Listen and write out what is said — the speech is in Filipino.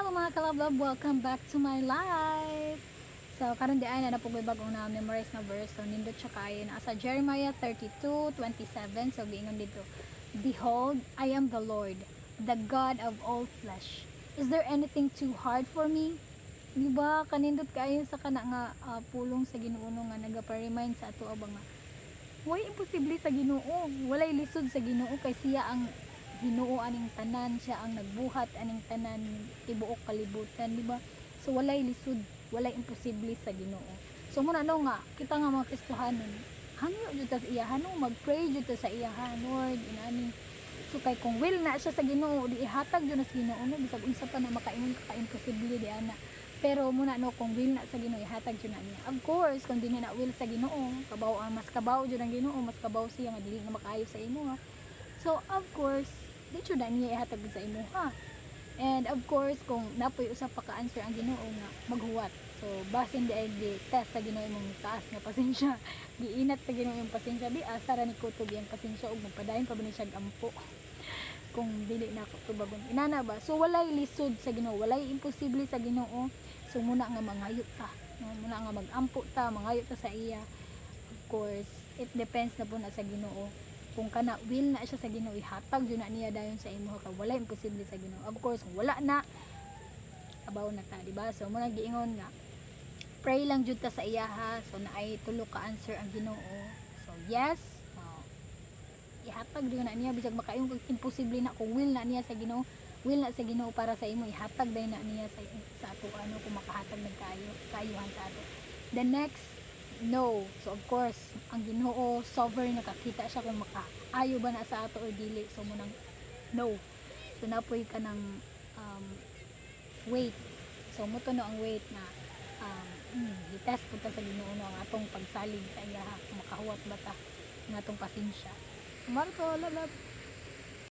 mga kalablab, welcome back to my life. So karon di ay na po bagong na memorize na verse. So nindot siya kayo na sa Jeremiah 32:27. So giingon dito, behold, I am the Lord, the God of all flesh. Is there anything too hard for me? Diba kanindot kayo sa kana nga pulong sa Ginoo nga nagapa-remind sa ato ba nga way imposible sa Ginoo, walay lisod sa Ginoo kay siya ang Ginoo aning tanan, siya ang nagbuhat aning tanan tibuok kalibutan, di ba? So walay lisod, walay imposible sa Ginoo. So muna no nga kita nga mga Kristohanon, hangyo jud ta sa iya, no mag-pray jud ta sa iya, Lord, inani. So kay kung will na siya sa Ginoo, di ihatag jud na sa Ginoo, no bisag unsa pa na makaingon ka imposible di ana. Pero muna no kung will na sa Ginoo ihatag jud na niya. Of course, kung dili na will sa Ginoo, kabaw mas kabaw jud ang Ginoo, mas kabaw siya nga dili na makaayo sa imo, ha. So of course, di jud na niya ihatag sa imo, ha. And of course, kung napoy usap pa ka-answer ang Ginoo nga maghuwat. So basin di ay di test sa Ginoo imong taas nga pasensya. Giinat sa Ginoo imong pasensya, di asa ra ni kutob yang pasensya ug magpadayon pa ba ni siya ampo. Kung dili na ako tubagon inana ba, so walay lisod sa Ginoo, walay imposible sa Ginoo. So muna nga mangayot ta, no? Muna nga magampo ta, mangayot ta sa iya. Of course it depends na po na sa Ginoo, kung kana will na siya sa Ginoo ihatag jud na niya dayon sa imo, kay walay imposible sa Ginoo. Of course kung wala na, abaw na ta, diba? So muna giingon nga pray lang jud ta sa iya, ha. So naay tulo ka answer ang Ginoo. So yes, ihatag din na niya bisag makaayong kag imposible na, kung will na niya sa Ginoo, will na sa Ginoo para sa imo, ihatag din na niya sa ato ano, kung makahatag ng kaayuhan sa ato. The next, no. So of course ang Ginoo sovereign, nakakita siya kung makaayo ba na sa ato or dili. So munang no. So napoy ka ng wait. So muto no ang wait na i-test po ta sa Ginoo no, ang atong pagsalig sa iya, kung makahuwat ba ta ng atong pasensya. Marco, love.